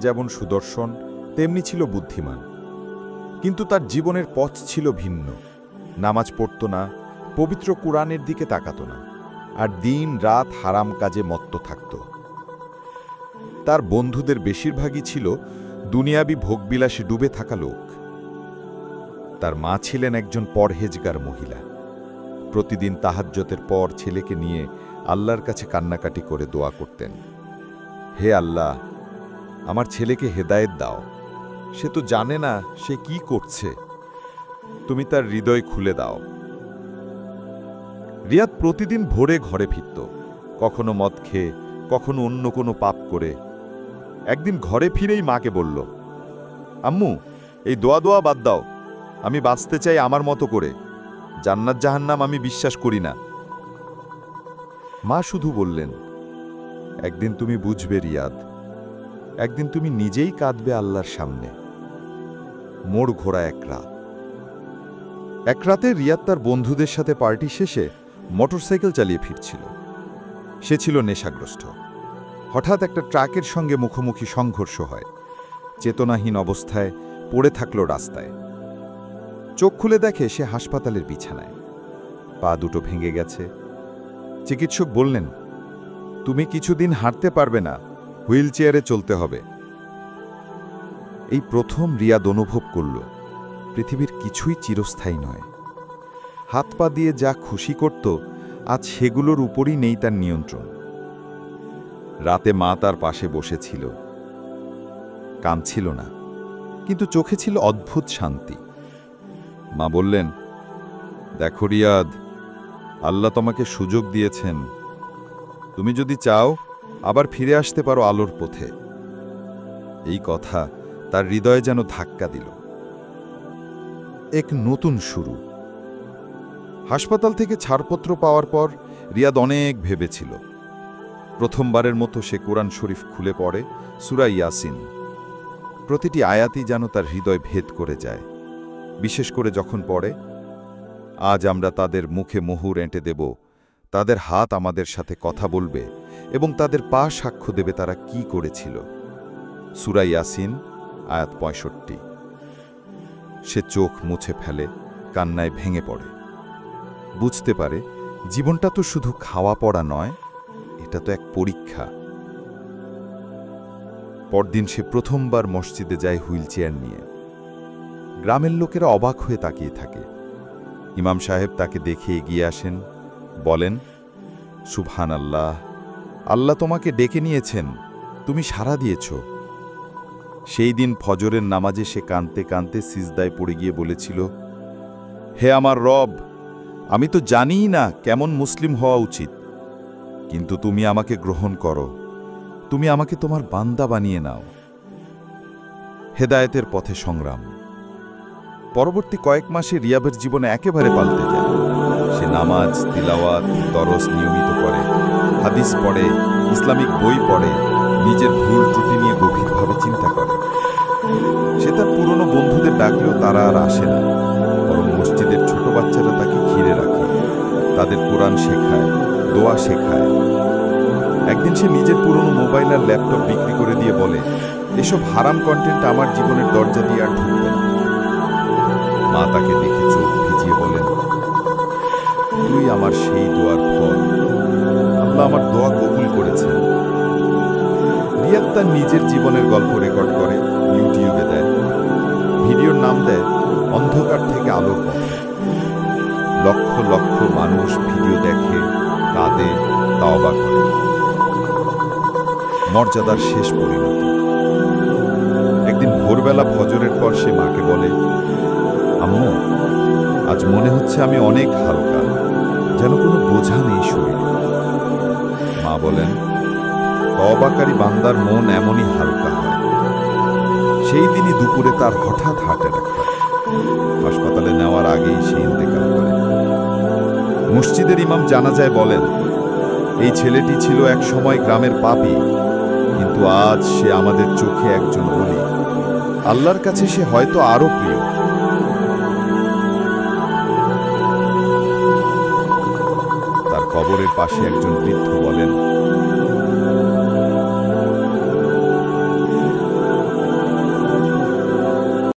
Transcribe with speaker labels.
Speaker 1: যেমন সুদর্শন তেমনি ছিল বুদ্ধিমান, কিন্তু তার জীবনের পথ ছিল ভিন্ন। নামাজ পড়ত না, পবিত্র কুরআনের দিকে তাকাত না, আর দিন রাত হারাম কাজে মত্ত থাকত। তার বন্ধুদের বেশিরভাগই ছিল দুনিয়াবি ভোগবিলাসে ডুবে থাকা লোক। তার মা ছিলেন একজন পরহেজগার মহিলা। প্রতিদিন তাহাজ্জুদের পর ছেলেকে নিয়ে আল্লাহর কাছে কান্নাকাটি করে দোয়া করতেন, হে আল্লাহ, আমার ছেলেকে হেদায়েত দাও, সে তো জানে না সে কি করছে, তুমি তার হৃদয় খুলে দাও। রিয়াদ প্রতিদিন ভোরে ঘরে ফিরত, কখনো মদ খেয়ে, কখনো অন্য কোনো পাপ করে। একদিন ঘরে ফিরেই মাকে বলল, আম্মু, এই দোয়া বাদ দাও, আমি বাঁচতে চাই আমার মতো করে, জান্নাত জাহান্নাম আমি বিশ্বাস করি না। মা শুধু বললেন, একদিন তুমি বুঝবে রিয়াদ, একদিন তুমি নিজেই কাঁদবে আল্লাহর সামনে। মোড় ঘোরা এক রাতে রিয়াদ তার বন্ধুদের সাথে পার্টি শেষে মোটরসাইকেল চালিয়ে ফিরছিল। সে ছিল নেশাগ্রস্ত। হঠাৎ একটা ট্রাকের সঙ্গে মুখোমুখি সংঘর্ষ হয়। চেতনাহীন অবস্থায় পড়ে থাকল রাস্তায়। চোখ খুলে দেখে সে হাসপাতালের বিছানায়, পা দুটো ভেঙে গেছে। চিকিৎসক বললেন, তুমি কিছুদিন হাঁটতে পারবে না, হুইল চেয়ারে চলতে হবে। এই প্রথম রিয়াদ অনুভব করল, পৃথিবীর কিছুই চিরস্থায়ী নয়। হাত পা দিয়ে যা খুশি করত, আজ সেগুলোর উপরই নেই তার নিয়ন্ত্রণ। রাতে মা তার পাশে বসেছিল, কাঁদছিল না, কিন্তু চোখে ছিল অদ্ভুত শান্তি। মা বললেন, দেখো রিয়াদ, আল্লাহ তোমাকে সুযোগ দিয়েছেন, তুমি যদি চাও আবার ফিরে আসতে পারো আলোর পথে। এই কথা তার হৃদয়ে যেন ধাক্কা দিল। এক নতুন শুরু। হাসপাতাল থেকে ছাড়পত্র পাওয়ার পর রিয়াদ অনেক ভেবেছিল। প্রথমবারের মতো সে কোরআন শরীফ খুলে পড়ে সূরা ইয়াসিন। প্রতিটি আয়াতই যেন তার হৃদয় ভেদ করে যায়, বিশেষ করে যখন পড়ে, আজ আমরা তাদের মুখে মোহর এঁটে দেব, তাদের হাত আমাদের সাথে কথা বলবে এবং তাদের পা সাক্ষ্য দেবে তারা কি করেছিল। সূরা ইয়াসিন আয়াত ৬৫। সে চোখ মুছে ফেলে, কান্নায় ভেঙে পড়ে। বুঝতে পারে জীবনটা তো শুধু খাওয়া পড়া নয়, এটা তো এক পরীক্ষা। পরদিন সে প্রথমবার মসজিদে যায় হুইল চেয়ার নিয়ে। গ্রামের লোকেরা অবাক হয়ে তাকিয়ে থাকে। ইমাম সাহেব তাকে দেখে এগিয়ে আসেন, বলেন, সুবহানাল্লাহ, আল্লাহ তোমাকে ডেকে নিয়েছেন, তুমি সাড়া দিয়েছ। সেই দিন ফজরের নামাজে সে কাঁদতে কাঁদতে সিজদায় পড়ে গিয়ে বলেছিল, হে আমার রব, আমি তো জানিই না কেমন মুসলিম হওয়া উচিত, কিন্তু তুমি আমাকে গ্রহণ করো, তুমি আমাকে তোমার বান্দা বানিয়ে নাও। হেদায়েতের পথে সংগ্রাম। পরবর্তী কয়েক মাসে রিয়াবের জীবনে একেবারে পাল্টে যায়। সে নামাজ, তিলাওয়াত, দরস নিয়মিত করে, হাদিস পড়ে, ইসলামিক বই পড়ে, নিজের ভুল ত্রুটি নিয়ে গভীরভাবে চিন্তা করে। সে তার পুরনো বন্ধুদের ডাকলেও তারা আর আসে না, বরং মসজিদের ছোট বাচ্চারা তাকে ঘিরে রাখে, তাদের কোরআন শেখায়, দোয়া শেখায়। একদিন সে নিজের পুরনো মোবাইল আর ল্যাপটপ বিক্রি করে দিয়ে বলে, এসব হারাম কন্টেন্ট আমার জীবনের দরজা দিয়ে আর ঢুকবে না। মা তাকে দেখে চোখ ভিজিয়ে বলেন, তুই আমার সেই দোয়ার ফল, আল্লাহ আমার দোয়া কবুল করেছেন। রিয়াদ তার নিজের জীবনের গল্প রেকর্ড করে, ইউটিউবে দেয়। ভিডিওর নাম দেয় অন্ধকার থেকে আলোর পথে। লক্ষ লক্ষ মানুষ ভিডিও দেখে, কাঁদে, তাওবা করে। মর্যাদার শেষ পরিণতি। একদিন ভোরবেলা ফজরের পর সে মাকে বলে, আম্মু, আজ মনে হচ্ছে আমি অনেক হালকা, যেন কোনো বোঝা নেই শরীরে। মা বলেন, তওবাকারী বান্দার মন এমনই হালকা হয়। সেই দিনই দুপুরে তার হঠাৎ হার্ট অ্যাটাক হয়। হাসপাতালে নেওয়ার আগেই সে ইন্তেকাল করে। মসজিদের ইমাম জানাজায় বলেন, এই ছেলেটি ছিল এক সময় গ্রামের পাপী, কিন্তু আজ সে আমাদের চোখে একজন ওলি। আল্লাহর কাছে সে হয়তো আরো প্রিয়। তার কবরের পাশে একজন বৃদ্ধ বলেন,